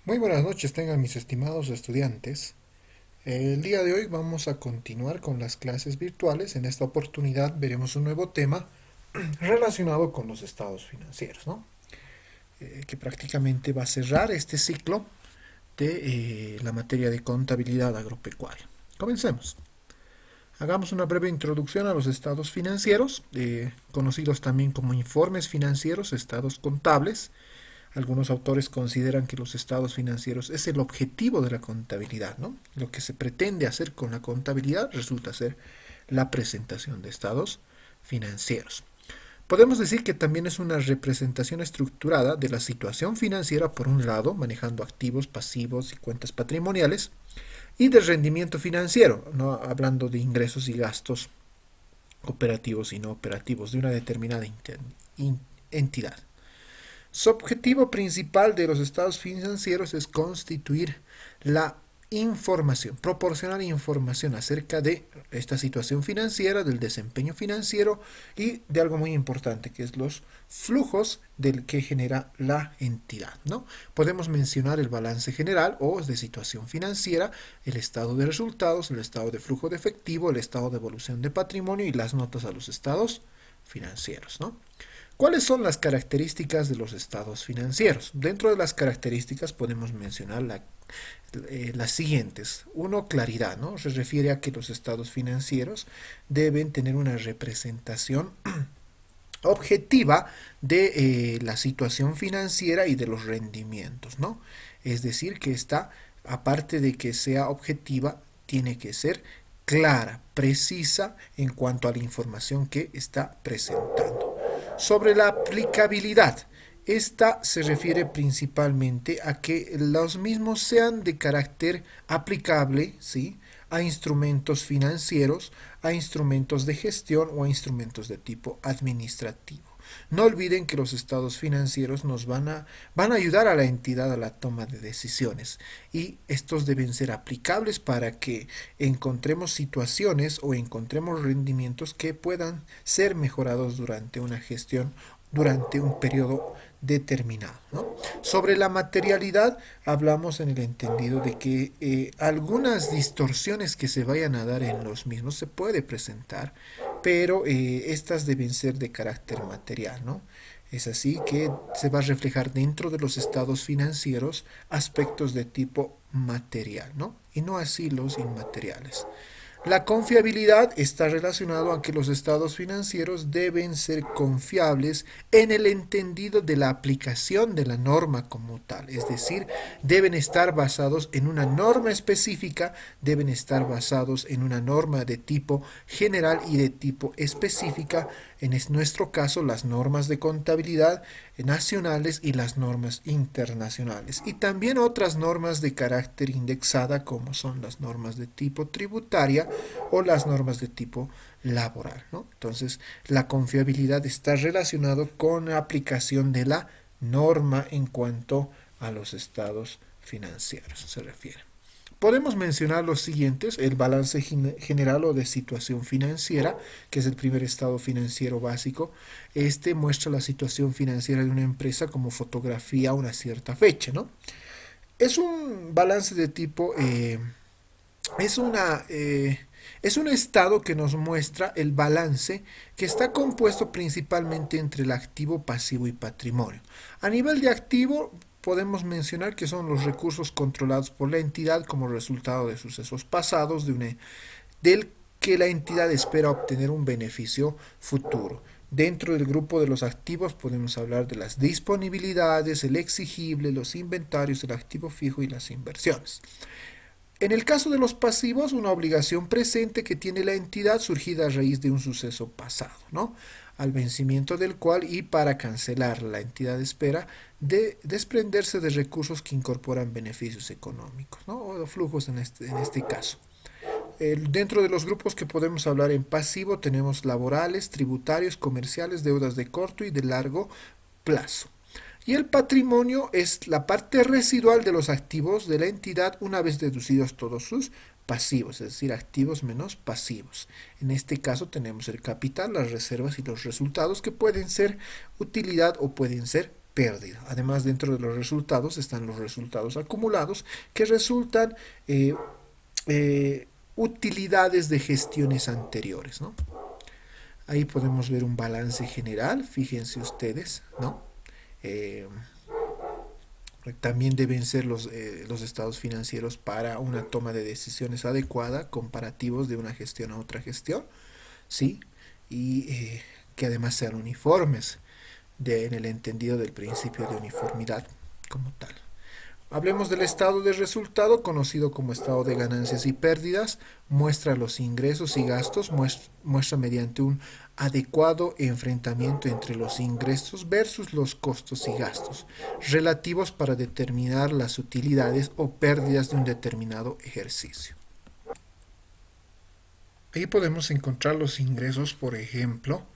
Muy buenas noches, tengan mis estimados estudiantes. El día de hoy vamos a continuar con las clases virtuales. En esta oportunidad veremos un nuevo tema relacionado con los estados financieros, ¿no? Que prácticamente va a cerrar este ciclo de la materia de contabilidad agropecuaria. Comencemos. Hagamos una breve introducción a los estados financieros, conocidos también como informes financieros, estados contables. Algunos autores consideran que los estados financieros es el objetivo de la contabilidad, ¿no? Lo que se pretende hacer con la contabilidad resulta ser la presentación de estados financieros. Podemos decir que también es una representación estructurada de la situación financiera por un lado, manejando activos, pasivos y cuentas patrimoniales, y del rendimiento financiero, no hablando de ingresos y gastos operativos y no operativos de una determinada entidad. Su objetivo principal de los estados financieros es constituir la información, proporcionar información acerca de esta situación financiera, del desempeño financiero y de algo muy importante que es los flujos del que genera la entidad, ¿no? Podemos mencionar el balance general o de situación financiera, el estado de resultados, el estado de flujo de efectivo, el estado de evolución de patrimonio y las notas a los estados financieros, ¿no? ¿Cuáles son las características de los estados financieros? Dentro de las características podemos mencionar las siguientes. Uno, claridad, ¿no? Se refiere a que los estados financieros deben tener una representación objetiva de la situación financiera y de los rendimientos, ¿no? Es decir, que esta, aparte de que sea objetiva, tiene que ser clara, precisa en cuanto a la información que está presentando. Sobre la aplicabilidad, esta se refiere principalmente a que los mismos sean de carácter aplicable, ¿sí?, a instrumentos financieros, a instrumentos de gestión o a instrumentos de tipo administrativo. No olviden que los estados financieros van a ayudar a la entidad a la toma de decisiones y estos deben ser aplicables para que encontremos situaciones o encontremos rendimientos que puedan ser mejorados durante una gestión, durante un periodo determinado, ¿no? Sobre la materialidad hablamos en el entendido de que algunas distorsiones que se vayan a dar en los mismos se puede presentar, pero estas deben ser de carácter material, ¿no? Es así que se va a reflejar dentro de los estados financieros aspectos de tipo material, ¿no? Y no así los inmateriales. La confiabilidad está relacionado a que los estados financieros deben ser confiables en el entendido de la aplicación de la norma como tal, es decir, deben estar basados en una norma específica, deben estar basados en una norma de tipo general y de tipo específica, en nuestro caso las normas de contabilidad nacionales y las normas internacionales, y también otras normas de carácter indexada como son las normas de tipo tributaria o las normas de tipo laboral, ¿no? Entonces, la confiabilidad está relacionado con la aplicación de la norma en cuanto a los estados financieros se refiere. Podemos mencionar los siguientes: el balance general o de situación financiera, que es el primer estado financiero básico. Este muestra la situación financiera de una empresa como fotografía a una cierta fecha, ¿no? Es un balance de tipo es una es un estado que nos muestra el balance que está compuesto principalmente entre el activo, pasivo y patrimonio. A nivel de activo podemos mencionar que son los recursos controlados por la entidad como resultado de sucesos pasados del que la entidad espera obtener un beneficio futuro. Dentro del grupo de los activos podemos hablar de las disponibilidades, el exigible, los inventarios, el activo fijo y las inversiones. En el caso de los pasivos, una obligación presente que tiene la entidad surgida a raíz de un suceso pasado, ¿no? Al vencimiento del cual y para cancelar la entidad espera de desprenderse de recursos que incorporan beneficios económicos, ¿no? O flujos en este caso. Dentro de los grupos que podemos hablar en pasivo tenemos laborales, tributarios, comerciales, deudas de corto y de largo plazo. Y el patrimonio es la parte residual de los activos de la entidad una vez deducidos todos sus pasivos, es decir, activos menos pasivos. En este caso tenemos el capital, las reservas y los resultados que pueden ser utilidad o pueden ser pérdida. Además, dentro de los resultados están los resultados acumulados que resultan utilidades de gestiones anteriores, ¿no? Ahí podemos ver un balance general, fíjense ustedes, ¿no? Eh, También deben ser los estados financieros para una toma de decisiones adecuada, comparativos de una gestión a otra gestión, ¿sí? Y que además sean uniformes en el entendido del principio de uniformidad como tal. Hablemos del estado de resultado, conocido como estado de ganancias y pérdidas. Muestra los ingresos y gastos, muestra mediante un adecuado enfrentamiento entre los ingresos versus los costos y gastos, relativos para determinar las utilidades o pérdidas de un determinado ejercicio. Ahí podemos encontrar los ingresos, por ejemplo.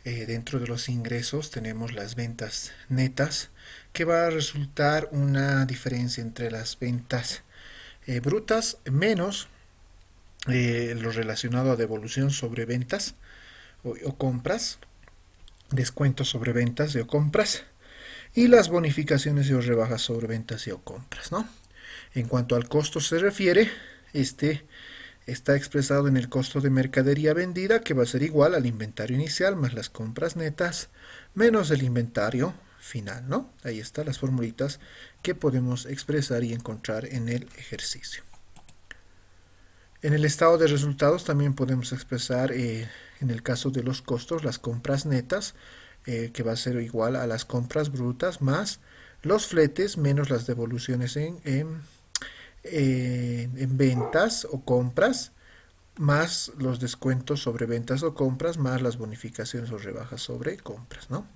Dentro de los ingresos tenemos las ventas netas, que va a resultar una diferencia entre las ventas brutas menos lo relacionado a devolución sobre ventas o compras, descuentos sobre ventas o compras, y las bonificaciones y o rebajas sobre ventas y o compras, ¿no? En cuanto al costo se refiere, este está expresado en el costo de mercadería vendida, que va a ser igual al inventario inicial más las compras netas menos el inventario final, ¿no? Ahí están las formulitas que podemos expresar y encontrar en el ejercicio. En el estado de resultados también podemos expresar, en el caso de los costos, las compras netas, que va a ser igual a las compras brutas más los fletes menos las devoluciones en ventas o compras, más los descuentos sobre ventas o compras, más las bonificaciones o rebajas sobre compras, ¿no?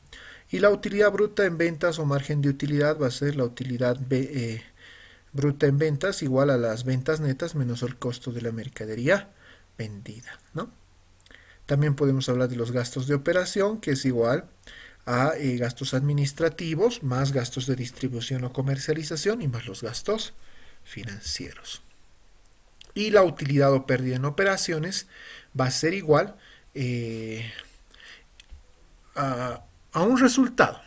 Y la utilidad bruta en ventas o margen de utilidad va a ser la utilidad bruta en ventas igual a las ventas netas menos el costo de la mercadería vendida, ¿no? También podemos hablar de los gastos de operación, que es igual a gastos administrativos más gastos de distribución o comercialización y más los gastos financieros. Y la utilidad o pérdida en operaciones va a ser igual a un resultado,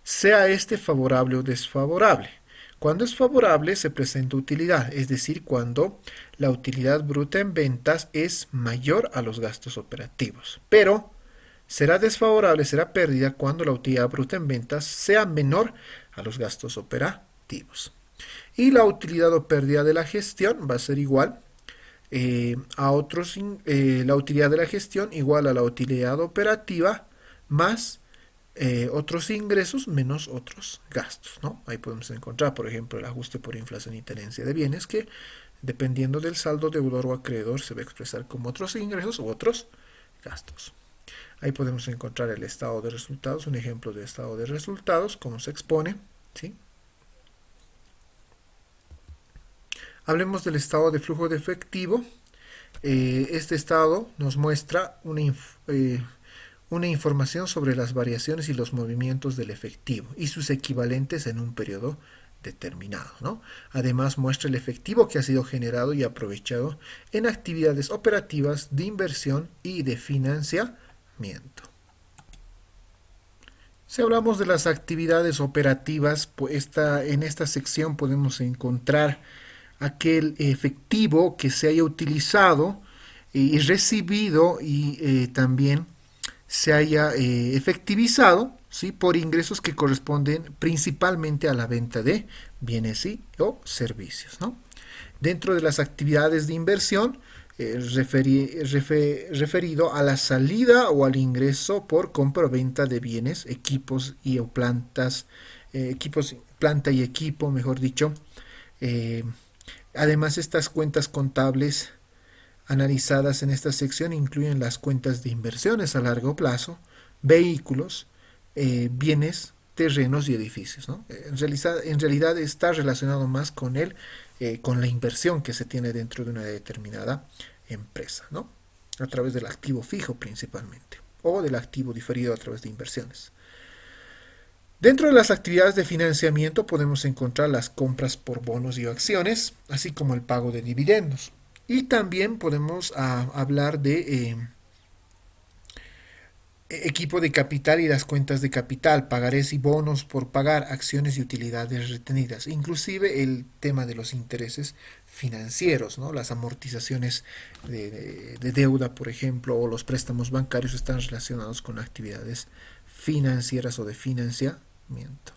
sea este favorable o desfavorable. Cuando es favorable se presenta utilidad, es decir, cuando la utilidad bruta en ventas es mayor a los gastos operativos. Pero será desfavorable, será pérdida cuando la utilidad bruta en ventas sea menor a los gastos operativos. Y la utilidad o pérdida de la gestión va a ser igual a la utilidad de la gestión igual a la utilidad operativa más otros ingresos menos otros gastos, ¿no? Ahí podemos encontrar, por ejemplo, el ajuste por inflación y tenencia de bienes, que dependiendo del saldo deudor o acreedor se va a expresar como otros ingresos u otros gastos. Ahí podemos encontrar el estado de resultados, un ejemplo de estado de resultados, cómo se expone, ¿sí? Hablemos del estado de flujo de efectivo. Este estado nos muestra una información sobre las variaciones y los movimientos del efectivo y sus equivalentes en un periodo determinado, ¿no? Además muestra el efectivo que ha sido generado y aprovechado en actividades operativas de inversión y de financiamiento. Si hablamos de las actividades operativas, pues en esta sección podemos encontrar aquel efectivo que se haya utilizado y recibido y también se haya efectivizado, ¿sí?, por ingresos que corresponden principalmente a la venta de bienes y o servicios, ¿no? Dentro de las actividades de inversión, referido a la salida o al ingreso por compra o venta de bienes, equipos y o plantas, planta y equipo, mejor dicho. Además, estas cuentas contables analizadas en esta sección incluyen las cuentas de inversiones a largo plazo, vehículos, bienes, terrenos y edificios, ¿no? En realidad está relacionado más con la inversión que se tiene dentro de una determinada empresa, ¿no? A través del activo fijo principalmente, o del activo diferido a través de inversiones. Dentro de las actividades de financiamiento podemos encontrar las compras por bonos y acciones, así como el pago de dividendos. Y también podemos hablar de equipo de capital y las cuentas de capital, pagarés y bonos por pagar, acciones y utilidades retenidas, inclusive el tema de los intereses financieros, ¿no? Las amortizaciones de deuda, por ejemplo, o los préstamos bancarios están relacionados con actividades financieras o de financiamiento.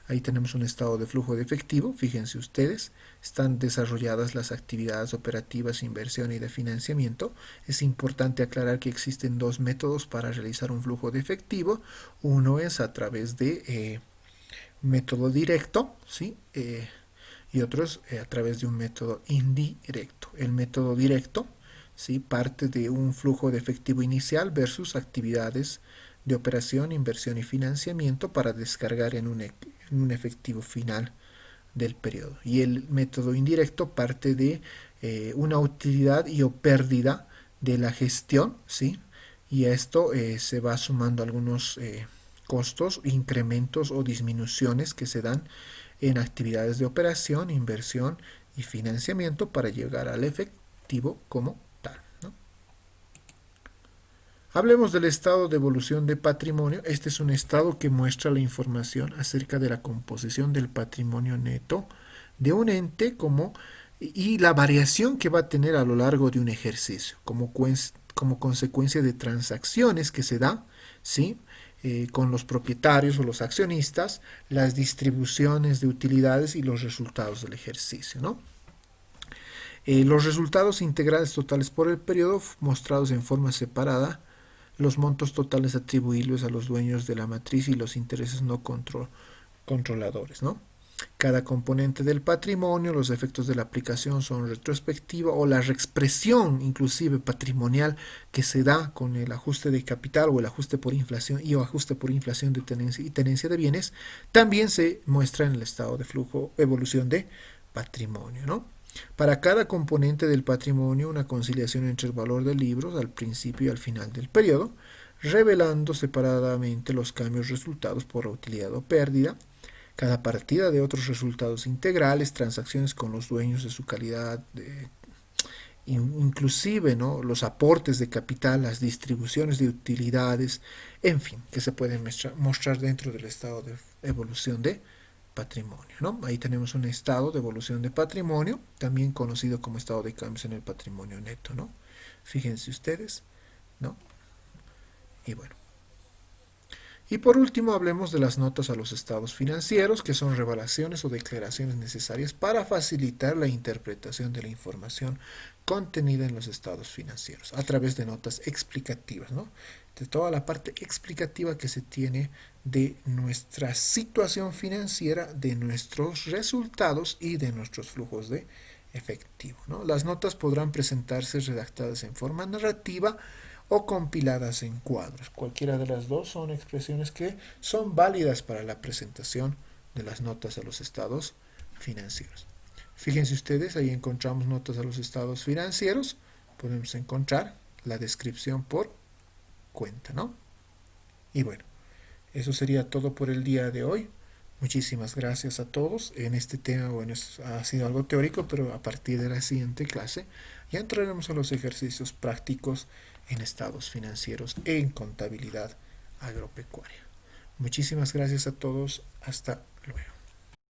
Ahí tenemos un estado de flujo de efectivo, fíjense ustedes, están desarrolladas las actividades operativas, inversión y de financiamiento. Es importante aclarar que existen dos métodos para realizar un flujo de efectivo. Uno es a través de método directo, ¿sí? Y otro es a través de un método indirecto. El método directo, ¿sí? Parte de un flujo de efectivo inicial versus actividades de operación, inversión y financiamiento para descargar en un efectivo final del periodo. Y el método indirecto parte de una utilidad y o pérdida de la gestión, ¿sí? Y a esto se va sumando algunos costos, incrementos o disminuciones que se dan en actividades de operación, inversión y financiamiento para llegar al efectivo como tal, ¿no? Hablemos del estado de evolución de patrimonio. Este es un estado que muestra la información acerca de la composición del patrimonio neto de un ente y la variación que va a tener a lo largo de un ejercicio como consecuencia de transacciones que se da, ¿sí? Con los propietarios o los accionistas, las distribuciones de utilidades y los resultados del ejercicio, ¿no? Los resultados integrales totales por el periodo mostrados en forma separada, los montos totales atribuibles a los dueños de la matriz y los intereses no controladores, ¿no? Cada componente del patrimonio, los efectos de la aplicación son retrospectiva o la reexpresión inclusive patrimonial que se da con el ajuste de capital o el ajuste por inflación y o ajuste por inflación de tenencia y tenencia de bienes, también se muestra en el estado de flujo, evolución de patrimonio, ¿no? Para cada componente del patrimonio, una conciliación entre el valor de libros al principio y al final del periodo, revelando separadamente los cambios resultados por utilidad o pérdida, cada partida de otros resultados integrales, transacciones con los dueños de su calidad, inclusive, ¿no? Los aportes de capital, las distribuciones de utilidades, en fin, que se pueden mostrar dentro del estado de evolución de patrimonio, ¿no? Ahí tenemos un estado de evolución de patrimonio, también conocido como estado de cambios en el patrimonio neto, ¿no? Fíjense ustedes, ¿no? Y bueno. Y por último hablemos de las notas a los estados financieros, que son revelaciones o declaraciones necesarias para facilitar la interpretación de la información contenida en los estados financieros, a través de notas explicativas, ¿no? De toda la parte explicativa que se tiene de nuestra situación financiera, de nuestros resultados y de nuestros flujos de efectivo, ¿no? Las notas podrán presentarse redactadas en forma narrativa o compiladas en cuadros. Cualquiera de las dos son expresiones que son válidas para la presentación de las notas a los estados financieros. Fíjense ustedes, ahí encontramos notas a los estados financieros. Podemos encontrar la descripción por cuenta, ¿no? Y bueno, eso sería todo por el día de hoy. Muchísimas gracias a todos. En este tema, bueno, ha sido algo teórico, pero a partir de la siguiente clase ya entraremos a los ejercicios prácticos en estados financieros e en contabilidad agropecuaria. Muchísimas gracias a todos. Hasta luego.